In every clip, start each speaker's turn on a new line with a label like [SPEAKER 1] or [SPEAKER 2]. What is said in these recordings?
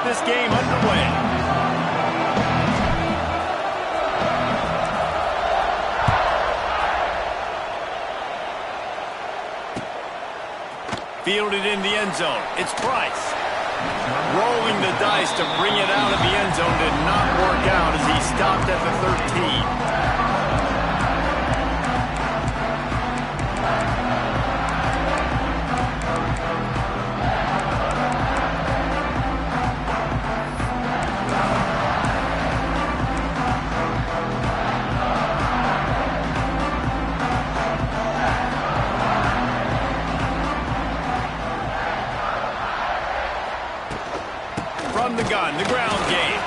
[SPEAKER 1] this game underway. Fielded in the end zone. It's Price. Rolling the dice to bring it out of the end zone did not work out as he stopped at the 13. From the gun, the ground game.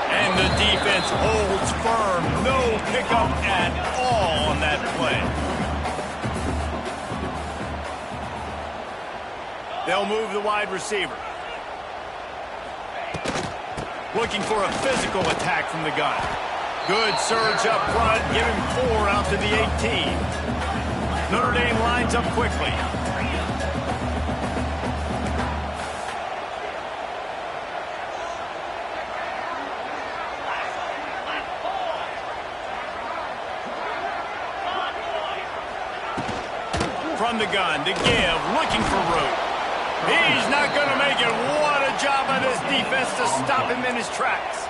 [SPEAKER 1] And the defense holds firm. No pickup at all on that play. They'll move the wide receiver. Looking for a physical attack from the gun. Good surge up front. Give him 4 out to the 18. Notre Dame lines up quickly. From the gun to give, looking for Root. He's not going to make it. What a job by this defense to stop him in his tracks.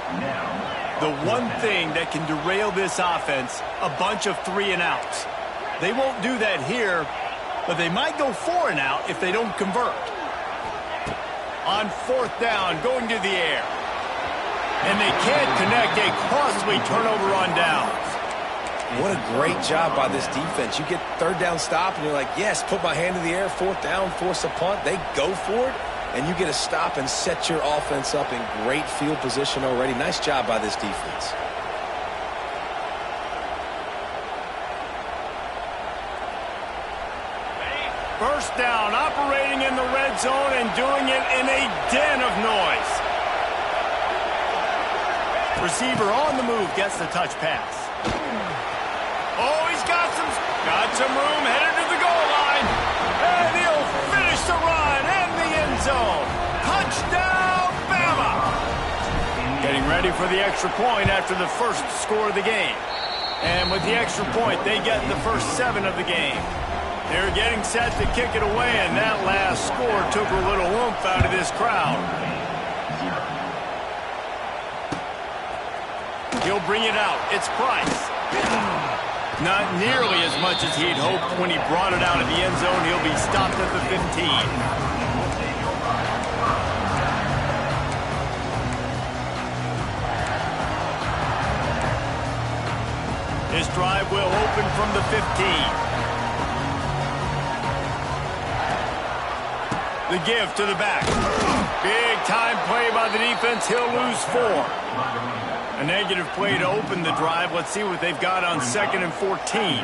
[SPEAKER 1] The one thing that can derail this offense, a bunch of 3 and outs. They won't do that here, but they might go 4 and out if they don't convert. On 4th down, going to the air. And they can't connect, a costly turnover on downs.
[SPEAKER 2] What a great job by this defense. You get 3rd down stop, and you're like, yes, put my hand in the air, 4th down, force a punt. They go for it, and you get a stop and set your offense up in great field position already. Nice job by this defense.
[SPEAKER 1] First down, operating in the red zone and doing it in a den of noise. Receiver on the move gets the touch pass. Oh, he's got some room, headed to the goal line. And he'll finish the run in the end zone. Touchdown, Bama! Getting ready for the extra point after the first score of the game. And with the extra point, they get the first 7 of the game. They're getting set to kick it away, and that last score took a little oomph out of this crowd. He'll bring it out. It's Price. Not nearly as much as he'd hoped when he brought it out of the end zone. He'll be stopped at the 15. This drive will open from the 15. The give to the back. Big time play by the defense. He'll lose 4. A negative play to open the drive. Let's see what they've got on 2nd and 14.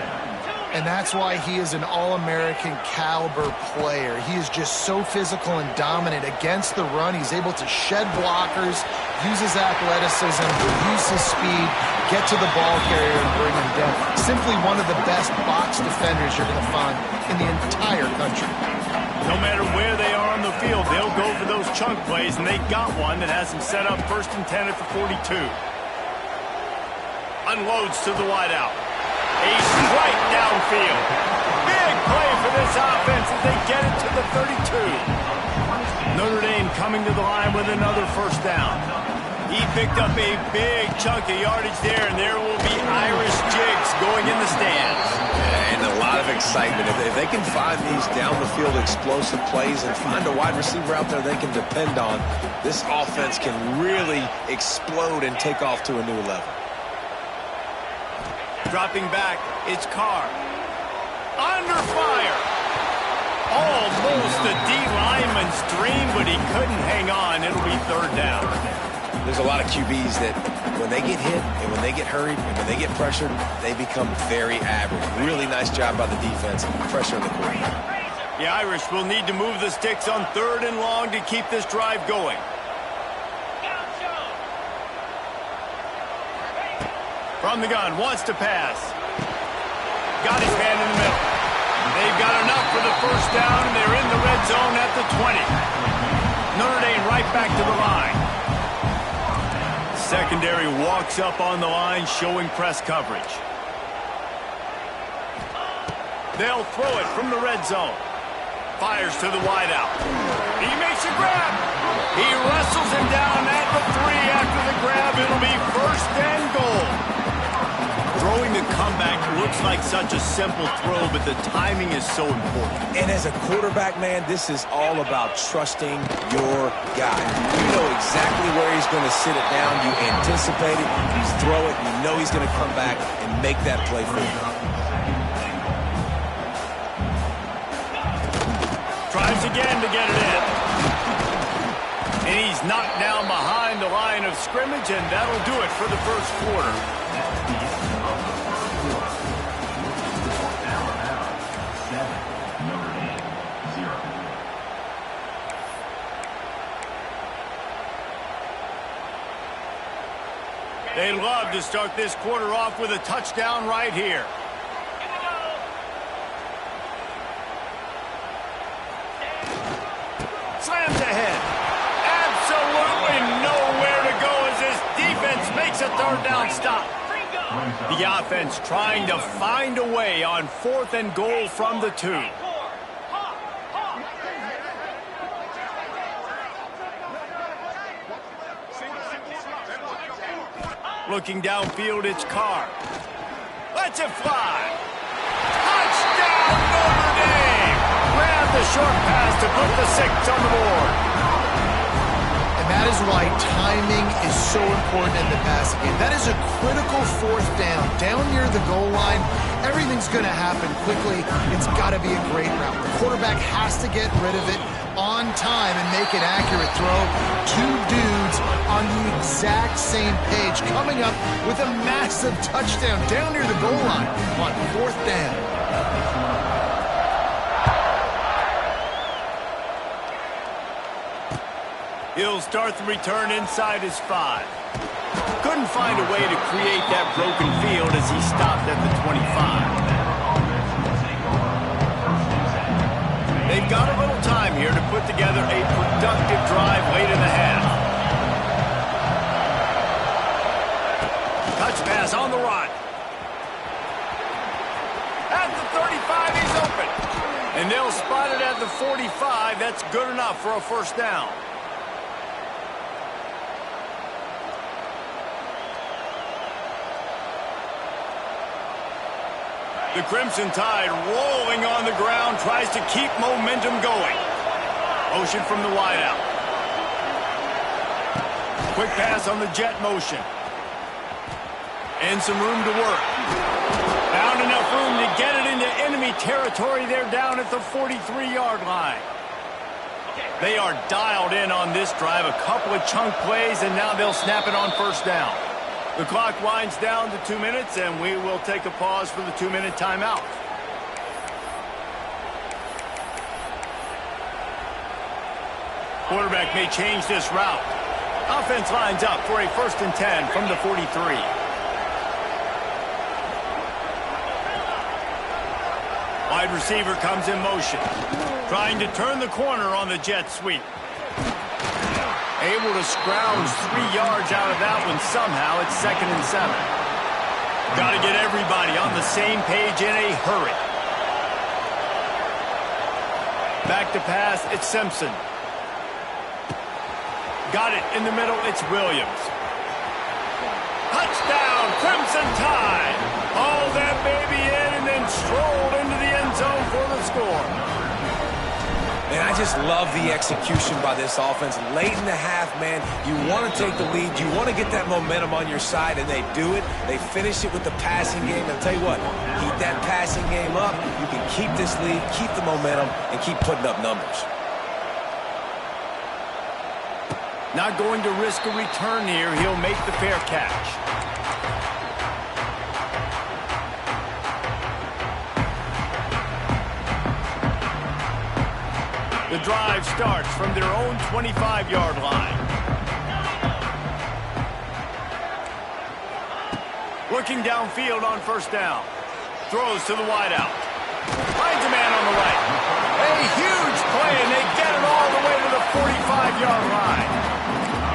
[SPEAKER 3] And that's why he is an All-American caliber player. He is just so physical and dominant against the run. He's able to shed blockers, use his athleticism, use his speed, get to the ball carrier and bring him down. Simply one of the best box defenders you're going to find in the entire country.
[SPEAKER 1] No matter where they are on the field, they'll go for those chunk plays, and they got one that has them set up 1st and 10 at the 42. Unloads to the wideout. A strike downfield. Big play for this offense as they get it to the 32. Notre Dame coming to the line with another first down. He picked up a big chunk of yardage there, and there will be Irish jigs going in the stands.
[SPEAKER 2] And a lot of excitement. If they can find these down-the-field explosive plays and find a wide receiver out there they can depend on, this offense can really explode and take off to a new level.
[SPEAKER 1] Dropping back, it's Carr. Under fire. Almost a D lineman's dream, but he couldn't hang on. It'll be 3rd down.
[SPEAKER 2] There's a lot of QBs that when they get hit and when they get hurried and when they get pressured, they become very average. Really nice job by the defense, pressuring the quarterback.
[SPEAKER 1] The Irish will need to move the sticks on 3rd and long to keep this drive going. From the gun, wants to pass. Got his hand in the middle. They've got enough for the first down, and they're in the red zone at the 20. Notre Dame right back to the line. secondary walks up on the line, showing press coverage. They'll throw it from the red zone. Fires to the wideout. He makes a grab. He wrestles him down at the 3 after the grab. It'll be 1st and goal. Throwing the comeback looks like such a simple throw, but the timing is so important.
[SPEAKER 2] And as a quarterback, man, this is all about trusting your guy. You know exactly where he's going to sit it down. You anticipate it. You throw it. You know he's going to come back and make that play for you.
[SPEAKER 1] Tries again to get it in. And he's knocked down behind the line of scrimmage, and that'll do it for the first quarter. They love to start this quarter off with a touchdown right here. Slams ahead. Absolutely nowhere to go as this defense makes a 3rd down stop. The offense trying to find a way on 4th and goal from the 2. Looking downfield, it's Carr. Lets it fly. Touchdown, Notre Dame! Grab the short pass to put the 6 on the board.
[SPEAKER 3] And that is why timing is so important in the passing game. That is a critical 4th down. Down near the goal line, everything's going to happen quickly. It's got to be a great route. The quarterback has to get rid of it on time and make an accurate throw. 2 dudes on the exact same page, coming up with a massive touchdown down near the goal line on 4th down.
[SPEAKER 1] He'll start the return inside his 5. Couldn't find a way to create that broken field as he stopped at the 25. They've got a little time here to put together a productive drive late in the half. Touch pass on the run. At the 35, he's open. And they'll spot it at the 45. That's good enough for a 1st down. The Crimson Tide rolling on the ground, tries to keep momentum going. Motion from the wideout. Quick pass on the jet motion. And some room to work. Found enough room to get it into enemy territory. They're down at the 43-yard line. They are dialed in on this drive. A couple of chunk plays, and now they'll snap it on 1st down. The clock winds down to 2 minutes, and we will take a pause for the 2-minute timeout. Quarterback may change this route. Offense lines up for a 1st and 10 from the 43. Wide receiver comes in motion, trying to turn the corner on the jet sweep. Able to scrounge 3 yards out of that one somehow. It's 2nd and 7. Got to get everybody on the same page in a hurry. Back to pass, it's Simpson. Got it in the middle, it's Williams. Touchdown, Crimson Tide. Hauled that baby in and then strolled into the end zone for the score.
[SPEAKER 2] And I just love the execution by this offense. Late in the half, man, you want to take the lead. You want to get that momentum on your side, and they do it. They finish it with the passing game. I'll tell you what, keep that passing game up. You can keep this lead, keep the momentum, and keep putting up numbers.
[SPEAKER 1] Not going to risk a return here. He'll make the fair catch. The drive starts from their own 25-yard line. Looking downfield on 1st down. Throws to the wideout. Finds a man on the right. A huge play, and they get it all the way to the 45-yard line.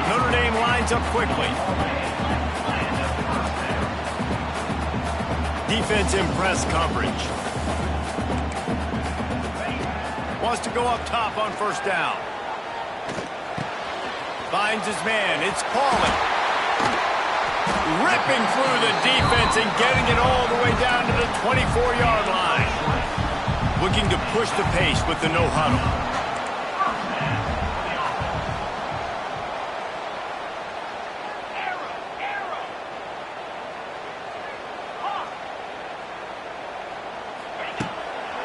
[SPEAKER 1] Notre Dame lines lines up quickly. Defense in press coverage. Wants to go up top on first down. Finds his man. It's Pauling. Ripping through the defense and getting it all the way down to the 24-yard line. Looking to push the pace with the no huddle.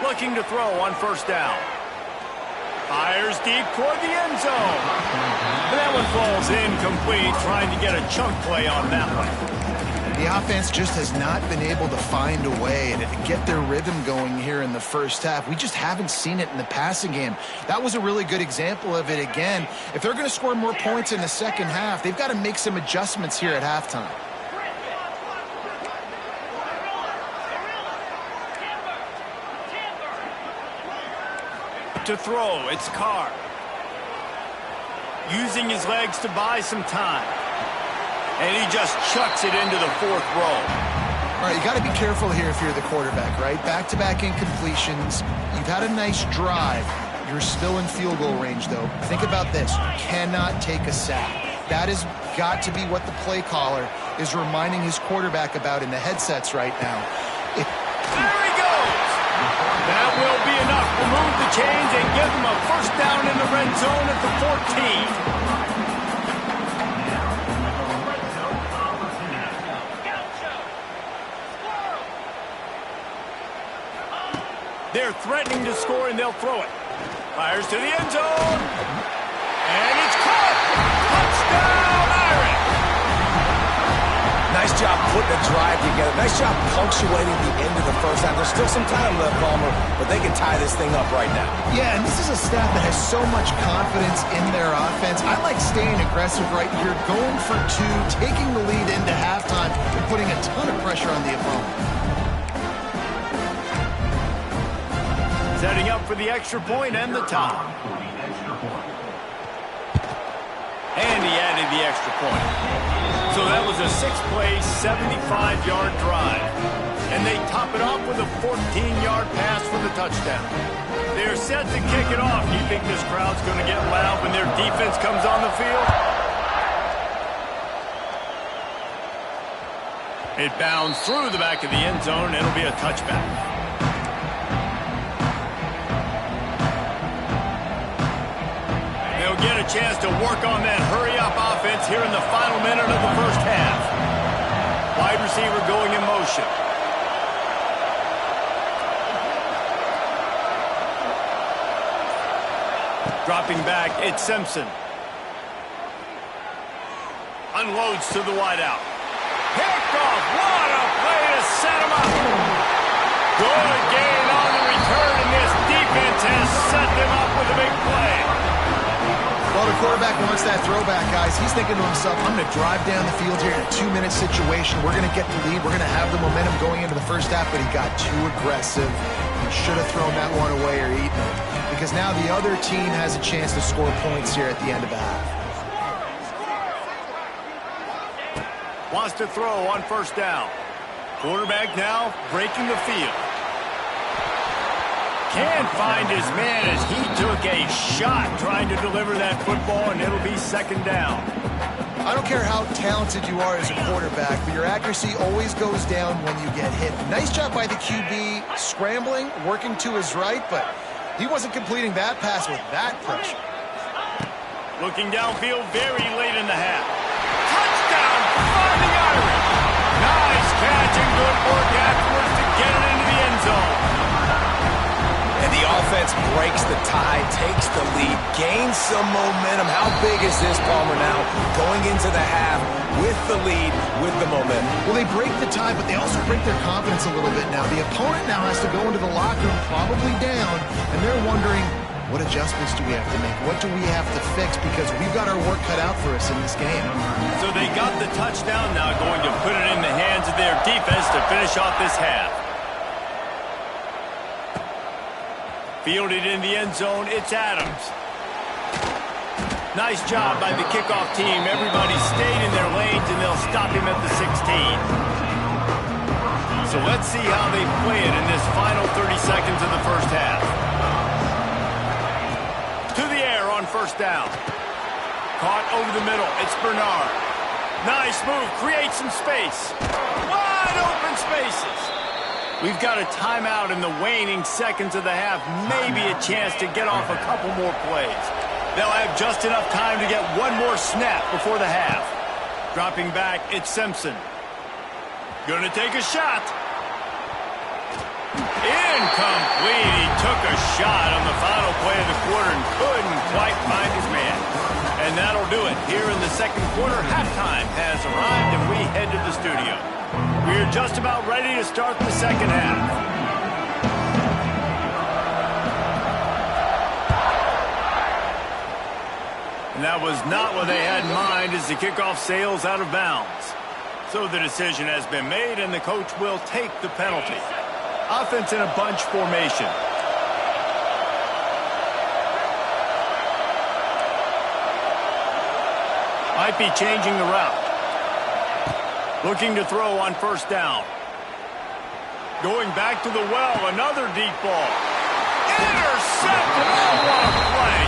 [SPEAKER 1] Looking to throw on first down. Fires deep toward the end zone. And that one falls incomplete, trying to get a chunk play on that one.
[SPEAKER 3] The offense just has not been able to find a way to get their rhythm going here in the first half. We just haven't seen it in the passing game. That was a really good example of it again. If they're going to score more points in the second half, they've got to make some adjustments here at halftime.
[SPEAKER 1] To throw, it's Carr. Using his legs to buy some time. And he just chucks it into the fourth row.
[SPEAKER 3] All right, you got to be careful here if you're the quarterback, right? Back-to-back incompletions. You've had a nice drive. You're still in field goal range, though. Think about this. You cannot take a sack. That has got to be what the play caller is reminding his quarterback about in the headsets right now.
[SPEAKER 1] There he goes! That will be enough to move the chains and give them a first down in the red zone at the 14. They're threatening to score, and they'll throw it. Fires to the end zone. And it's caught! Touchdown, Irish!
[SPEAKER 2] Nice job putting a drive together. Nice job punctuating the end of the first half. There's still some time left, Palmer, but they can tie this thing up right now.
[SPEAKER 3] Yeah, and this is a staff that has so much confidence in their offense. I like staying aggressive right here, going for two, taking the lead into halftime, and putting a ton of pressure on the opponent.
[SPEAKER 1] Setting up for the extra point and the tie. And he added the extra point. So that was a 6-play, 75-yard drive. And they top it off with a 14-yard pass for the touchdown. They're set to kick it off. Do you think this crowd's going to get loud when their defense comes on the field? It bounds through the back of the end zone, and it'll be a touchback. They'll get a chance to work on that hurry-up offense here in the final minute of the first half. Wide receiver going in motion. Dropping back, it's Simpson. Unloads to the wideout. Picked off. What a play to set him up. Good gain on the return, and this defense has set them up with a big play.
[SPEAKER 3] Well, the quarterback wants that throwback, guys. He's thinking to himself, I'm going to drive down the field here in a 2-minute situation. We're going to get the lead. We're going to have the momentum going into the first half, but he got too aggressive. He should have thrown that one away or eaten it, because now the other team has a chance to score points here at the end of the half.
[SPEAKER 1] Wants to throw on first down. Quarterback now breaking the field. Can't find his man as he took a shot trying to deliver that football, and it'll be second down.
[SPEAKER 3] I don't care how talented you are as a quarterback, but your accuracy always goes down when you get hit. Nice job by the QB scrambling, working to his right, but he wasn't completing that pass with that pressure.
[SPEAKER 1] Looking downfield very late in the half. Touchdown, Fighting Irish! Nice catch and good work afterwards to get it into the end zone.
[SPEAKER 2] And the offense breaks the tie, takes the lead, gains some momentum. How big is this, Palmer, now going into the half with the lead, with the momentum?
[SPEAKER 3] Well, they break the tie, but they also break their confidence a little bit now. The opponent now has to go into the locker room probably down, and they're wondering, what adjustments do we have to make? What do we have to fix? Because we've got our work cut out for us in this game.
[SPEAKER 1] So they got the touchdown, now going to put it in the hands of their defense to finish off this half. Fielded in the end zone, it's Adams. Nice job by the kickoff team. Everybody stayed in their lanes, and they'll stop him at the 16. So let's see how they play it in this final 30 seconds of the first half. To the air on first down. Caught over the middle. It's Bernard. Nice move. Create some space. Wide open spaces. We've got a timeout in the waning seconds of the half. Maybe a chance to get off a couple more plays. They'll have just enough time to get one more snap before the half. Dropping back, it's Simpson. Gonna take a shot. Incomplete. He took a shot on the final play of the quarter and couldn't quite find his man. And that'll do it. Here in the second quarter, halftime has arrived, and we head to the studio. We're just about ready to start the second half. And that was not what they had in mind as the kickoff sails out of bounds. So the decision has been made, and the coach will take the penalty. Offense in a bunch formation. Might be changing the route. Looking to throw on first down. Going back to the well, another deep ball. Intercepted! Oh, what a play!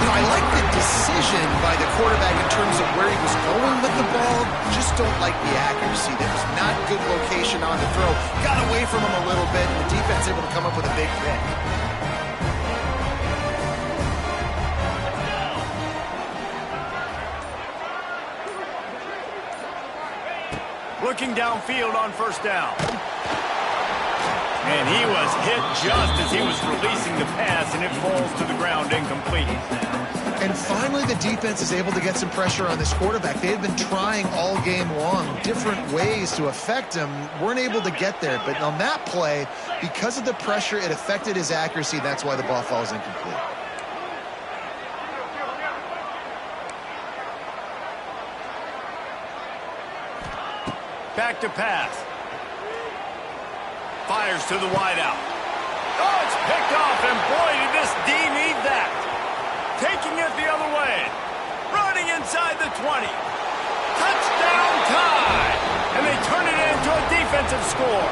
[SPEAKER 3] You know, I like the decision by the quarterback in terms of where he was going with the ball. Just don't like the accuracy. There was not good location on the throw. Got away from him a little bit, and the defense able to come up with a big pick.
[SPEAKER 1] Looking downfield on first down. And he was hit just as he was releasing the pass, and it falls to the ground incomplete.
[SPEAKER 3] And finally, the defense is able to get some pressure on this quarterback. They had been trying all game long different ways to affect him. Weren't able to get there. But on that play, because of the pressure, it affected his accuracy. That's why the ball falls incomplete.
[SPEAKER 1] Back to pass. Fires to the wideout. Oh, it's picked off, and boy, did this D need that. Taking it the other way. Running inside the 20. Touchdown tie. And they turn it into a defensive score.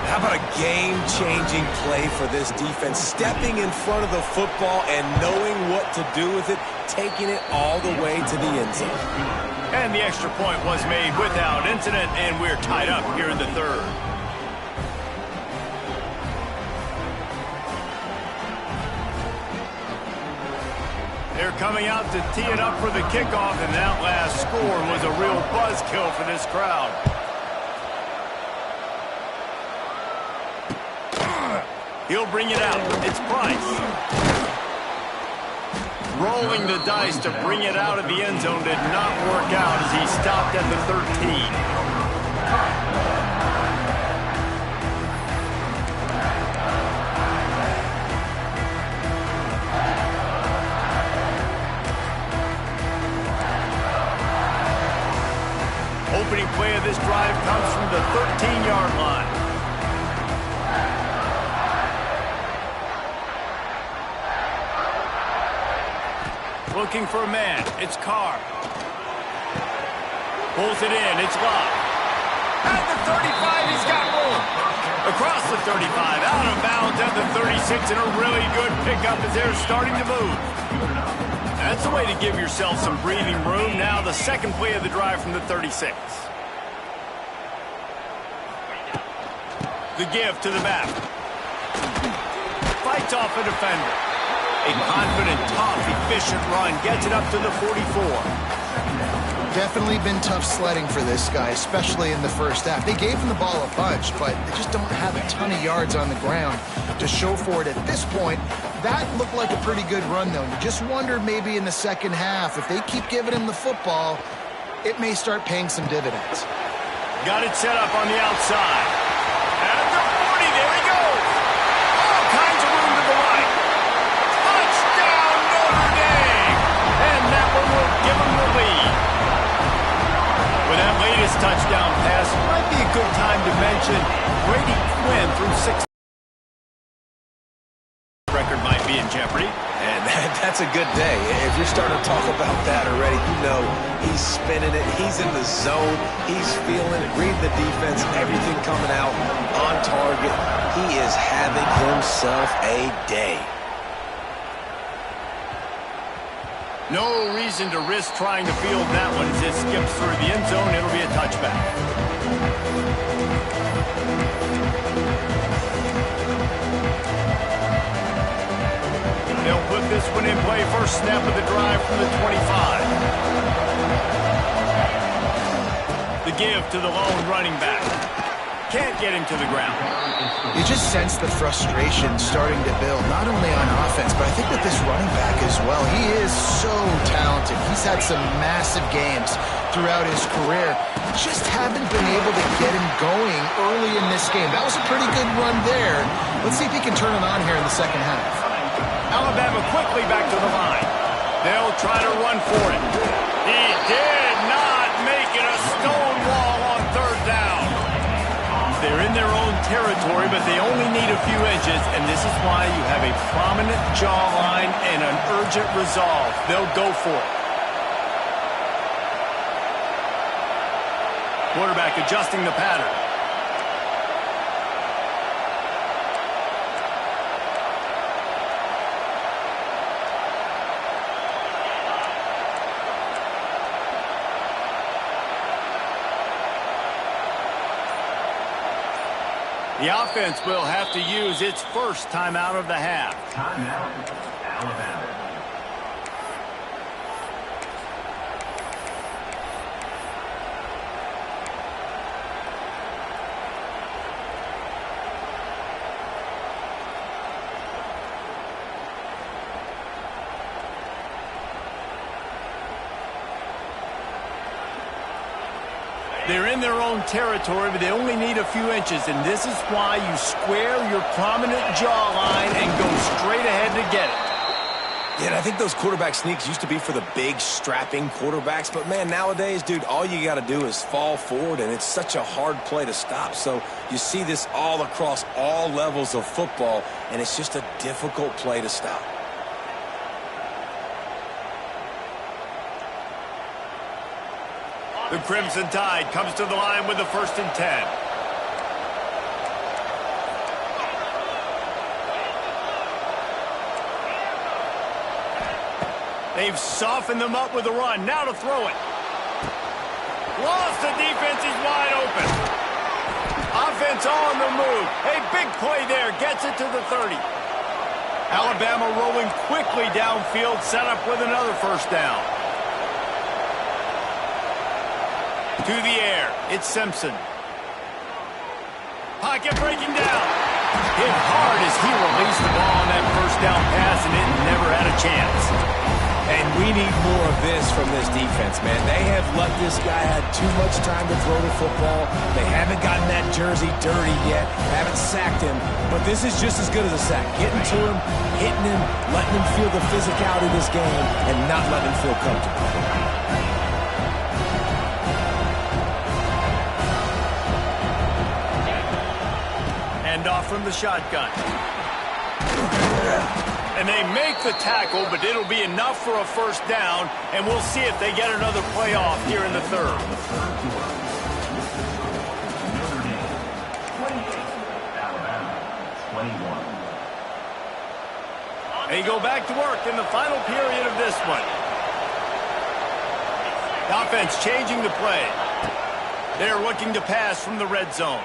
[SPEAKER 2] How about a game-changing play for this defense? Stepping in front of the football and knowing what to do with it, taking it all the way to the end zone.
[SPEAKER 1] And the extra point was made without incident, and we're tied up here in the third. They're coming out to tee it up for the kickoff, and that last score was a real buzzkill for this crowd. He'll bring it out. It's Price. Rolling the dice to bring it out of the end zone did not work out as he stopped at the 13. Opening play of this drive comes from the 13-yard line. Looking for a man. It's Carr. Pulls it in. It's Love. At the 35, he's got room. Across the 35, out of bounds at the 36, and a really good pickup as they're starting to move. That's the way to give yourself some breathing room. Now the second play of the drive from the 36. The give to the back. Fights off a defender. A confident, tough, efficient run gets it up to the 44.
[SPEAKER 3] Definitely been tough sledding for this guy, especially in the first half. They gave him the ball a bunch, but they just don't have a ton of yards on the ground to show for it at this point. That looked like a pretty good run, though. You just wonder maybe in the second half, if they keep giving him the football, it may start paying some dividends.
[SPEAKER 1] Got it set up on the outside. At the 40, there he goes. All kinds of room to the right. Touchdown, Notre Dame. And that one will give them the lead. With that latest touchdown pass, might be a good time to mention Brady Quinn through 6. Record might be in jeopardy.
[SPEAKER 2] And That's a good day. If you're starting to talk about that already, you know he's spinning it. He's in the zone. He's feeling it, reading the defense, everything coming out on target. He is having himself a day.
[SPEAKER 1] No reason to risk trying to field that one as it skips through the end zone. It'll be a touchback. They'll put this one in play. First snap of the drive from the 25. The give to the lone running back. Can't get him to the ground.
[SPEAKER 3] You just sense the frustration starting to build, not only on offense, but I think with this running back as well. He is so talented. He's had some massive games throughout his career. Just haven't been able to get him going early in this game. That was a pretty good run there. Let's see if he can turn it on here in the second half.
[SPEAKER 1] Alabama quickly back to the line. They'll try to run for it. He did not make it a stone wall on third down. They're in their own territory, but they only need a few inches, and this is why you have a prominent jawline and an urgent resolve. They'll go for it. Quarterback adjusting the pattern. The offense will have to use its first timeout of the half.
[SPEAKER 4] Timeout, Alabama.
[SPEAKER 1] They're in their own territory, but they only need a few inches, and this is why you square your prominent jawline and go straight ahead to get it.
[SPEAKER 2] Yeah, and I think those quarterback sneaks used to be for the big, strapping quarterbacks, but, man, nowadays, dude, all you got to do is fall forward, and it's such a hard play to stop. So you see this all across all levels of football, and it's just a difficult play to stop.
[SPEAKER 1] The Crimson Tide comes to the line with the 1st and 10. They've softened them up with a run. Now to throw it. Lost the defense. He's wide open. Offense on the move. A big play there. Gets it to the 30. Alabama rolling quickly downfield. Set up with another first down. To the air, it's Simpson. Pocket breaking down. Hit hard as he released the ball on that first down pass, and it never had a chance.
[SPEAKER 2] And we need more of this from this defense, man. They have let this guy have too much time to throw the football. They haven't gotten that jersey dirty yet, haven't sacked him, but this is just as good as a sack. Getting to him, hitting him, letting him feel the physicality of this game, and not letting him feel comfortable.
[SPEAKER 1] Off from the shotgun. And they make the tackle, but it'll be enough for a first down, and we'll see if they get another play off here in the third. They go back to work in the final period of this one. The offense changing the play. They're looking to pass from the red zone.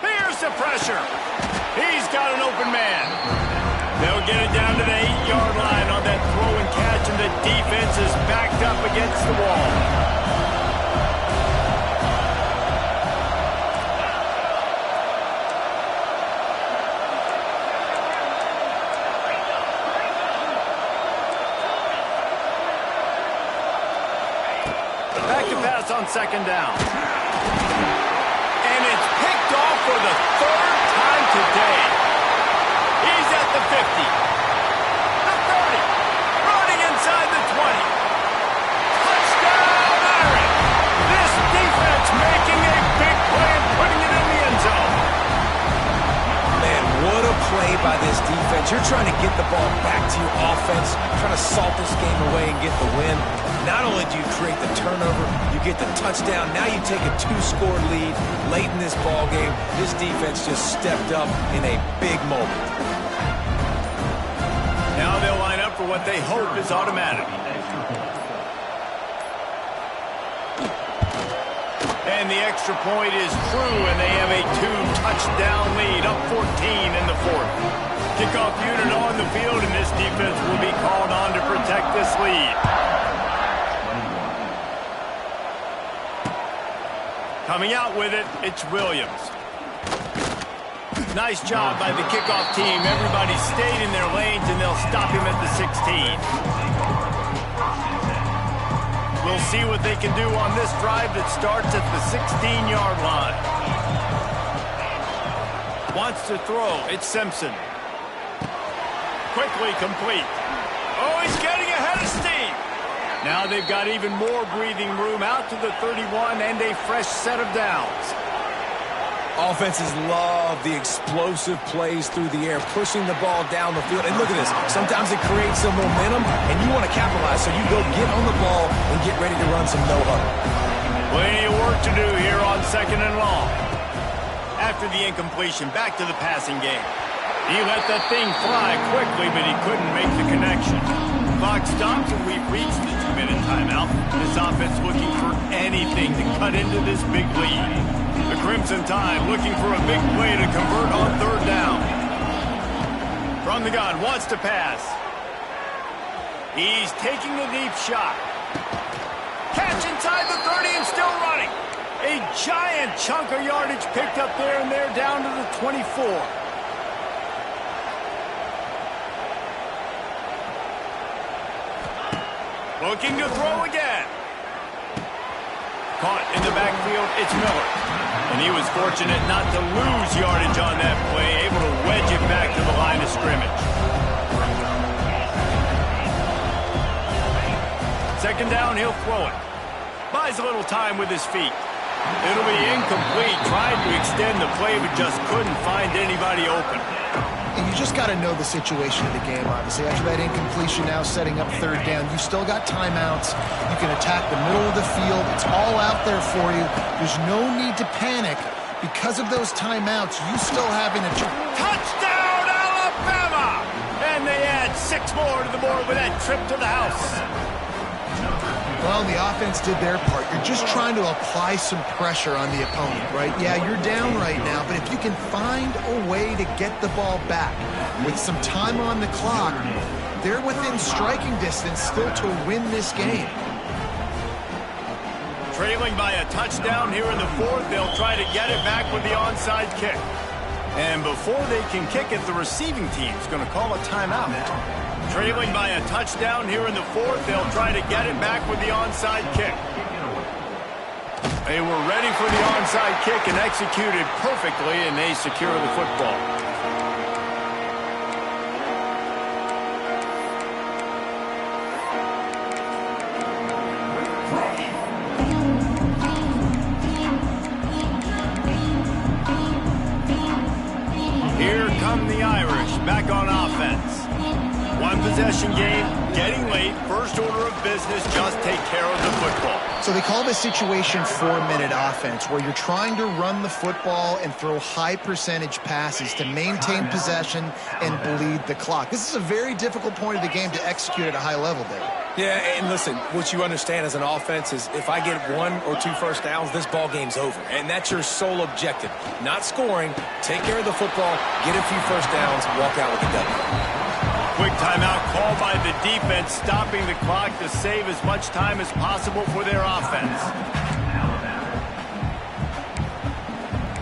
[SPEAKER 1] Here's the pressure. He's got an open man. They'll get it down to the 8-yard line on that throw and catch, and the defense is backed up against the wall. Back to pass on second down. For the third time today. He's at the 50. The 30. Running inside the 20. Touchdown, Aaron. This defense making a big play and putting it in the end zone.
[SPEAKER 2] Man, what a play by this defense. defense. You're trying to get the ball back to your offense, trying to salt this game away and get the win. Not only do you create the turnover, you get the touchdown. Now you take a 2-score lead late in this ball game. This defense just stepped up in a big moment.
[SPEAKER 1] Now they'll line up for what they hope is automatic. And the extra point is true, and they have a 2-touchdown lead, up 14 in the fourth. Kickoff unit on the field, and this defense will be called on to protect this lead. Coming out with it, it's Williams. Nice job by the kickoff team. Everybody stayed in their lanes, and they'll stop him at the 16. We'll see what they can do on this drive that starts at the 16-yard line. Wants to throw. It's Simpson. Quickly complete. Oh, he's getting ahead of steam. Now they've got even more breathing room out to the 31 and a fresh set of downs.
[SPEAKER 2] Offenses love the explosive plays through the air, pushing the ball down the field. And look at this. Sometimes it creates some momentum, and you want to capitalize. So you go get on the ball and get ready to run some no-huddle.
[SPEAKER 1] Plenty of work to do here on 2nd and long. After the incompletion, back to the passing game. He let that thing fly quickly, but he couldn't make the connection. Clock stops, and we've reached the 2-minute timeout. This offense looking for anything to cut into this big lead. The Crimson Tide looking for a big play to convert on 3rd down. From the gun, wants to pass. He's taking a deep shot. Catch inside the 30 and still running. A giant chunk of yardage picked up there, and they're down to the 24. Looking to throw again. Caught in the backfield, it's Miller. And he was fortunate not to lose yardage on that play, able to wedge it back to the line of scrimmage. 2nd down, he'll throw it. Buys a little time with his feet. It'll be incomplete, trying to extend the play, but just couldn't find anybody open.
[SPEAKER 3] And you just got to know the situation of the game, obviously. After that incompletion, now setting up 3rd down, you still got timeouts. You can attack the middle of the field. It's all out there for you. There's no need to panic. Because of those timeouts, you still having a
[SPEAKER 1] touchdown, Alabama! And they add 6 more to the board with that trip to the house.
[SPEAKER 3] Well, the offense did their part. You're just trying to apply some pressure on the opponent, right? Yeah, you're down right now, but if you can find a way to get the ball back with some time on the clock, they're within striking distance still to win this game.
[SPEAKER 1] Trailing by a touchdown here in the 4th, they'll try to get it back with the onside kick. And before they can kick it, the receiving team's going to call a timeout. Trailing by a touchdown here in the 4th, they'll try to get it back with the onside kick. They were ready for the onside kick and executed perfectly, and they secure the football. Here come the Irish, back on offense. One-possession game, getting late, first order of business, just take care of the football.
[SPEAKER 3] So they call this situation 4-minute offense, where you're trying to run the football and throw high-percentage passes to maintain possession and bleed the clock. This is a very difficult point of the game to execute at a high level there.
[SPEAKER 2] Yeah, and listen, what you understand as an offense is if I get 1 or 2 first downs, this ball game's over. And that's your sole objective. Not scoring, take care of the football, get a few first downs, walk out with a W.
[SPEAKER 1] Quick timeout called by the defense, stopping the clock to save as much time as possible for their offense.